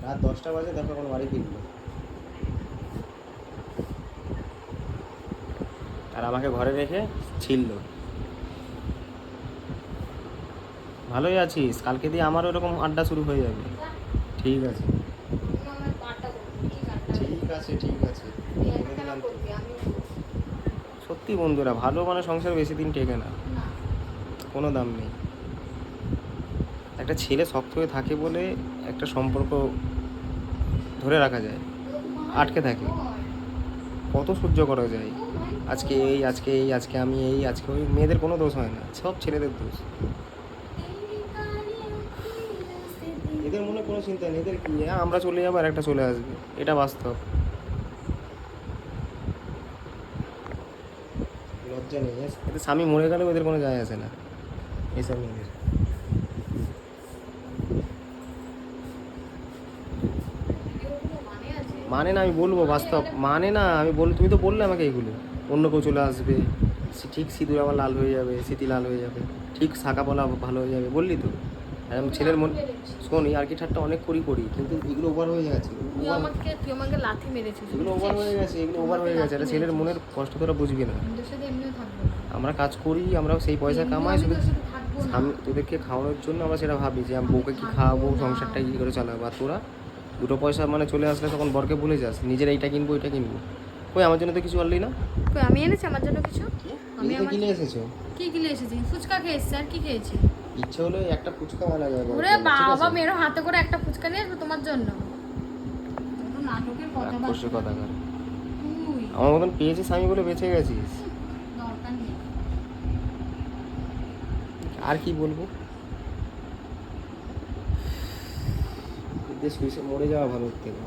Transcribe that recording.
রাত 10টা বাজে, দেখো এখন বাড়ি ফিরলো। আর আমাকে ঘরে রেখে ছিল। ভালোই আছিস? কালকে দিয়ে আমারও এরকম আড্ডা শুরু হয়ে যাবে। ঠিক আছে, ঠিক আছে, ঠিক আছে, বলে দিলাম তো। সত্যি বন্ধুরা, ভালো মানে সংসার বেশি দিন টেকে না, কোনো দাম নেই। একটা ছেলে শক্ত হয়ে থাকে বলে একটা সম্পর্ক ধরে রাখা যায়, আটকে থাকে। কত সহ্য করা যায়? আজকে এই, আজকে এই, আজকে আমি এই, আজকে ওই, মেয়েদের কোনো দোষ হয় না, সব ছেলেদের দোষ। এদের মনে কোনো চিন্তা নেই, এদের কি আমরা চলে যাবো আর একটা চলে আসবে, এটা বাস্তব। লজ্জা নেই, এদের স্বামী মরে গেলেও এদের কোনো যায় আসে না এইসব মেয়েদের। মানে না, আমি বলবো বাস্তব, মানে না আমি তুমি তো বললে আমাকে এইগুলো, অন্য কেউ চলে আসবে, ঠিক সিঁদুর আমার লাল হয়ে যাবে, স্মৃতি লাল হয়ে যাবে, ঠিক শাখা পলা ভালো হয়ে যাবে, বললি তো। আর আমি ছেলের মন, শোন আর কি ঠাট্টা অনেক করি কিন্তু এগুলো ওভার হয়ে গেছে, তুই আমাকে লাথি মেরেছিস, এগুলো ওভার হয়ে গেছে, এগুলো ওভার হয়ে গেছে। এটা ছেলের মনের কষ্ট তোরা বুঝবি না। তোর সাথে এমনিও থাকবো না, আমরা কাজ করি, আমরা সেই পয়সা কামাই, শুধু তোর সাথে থাকবো না। তোদেরকে খাওয়ানোর জন্য আমরা সেটা ভাবি যে আমি বউকে কী খাওয়াবো, সংসারটা কী করে চালাবো। আর তোরা দুটো পয়সা মানে চলে আসলে তখন বরকে ভুলে যাস, নিজের এইটা কিনবো ওইটা কিনবো। ওই আমার জন্য তো কিছু আনলি না। কই আমি এনেছি আমার জন্য কিছু? আমি আমি কিনে এসেছো? কি কিনে এসেছি? ফুচকা খেয়েছি, আর কি খেয়েছি? ইচ্ছে হলো একটা ফুচকা বানা যাবে। ওরে বাবা, মেরো হাতে করে একটা ফুচকা নিয়ে আসবো তোমার জন্য? তো নাটকের কথা রাক্ষসী কথাকার। তুই আমার মতন পেয়েছিস আমি বলে বেঁচে গেছিস। দরকার নেই। আর কি বলবো, দেশ শুয়ে মরে যাওয়া ভালো থেকে।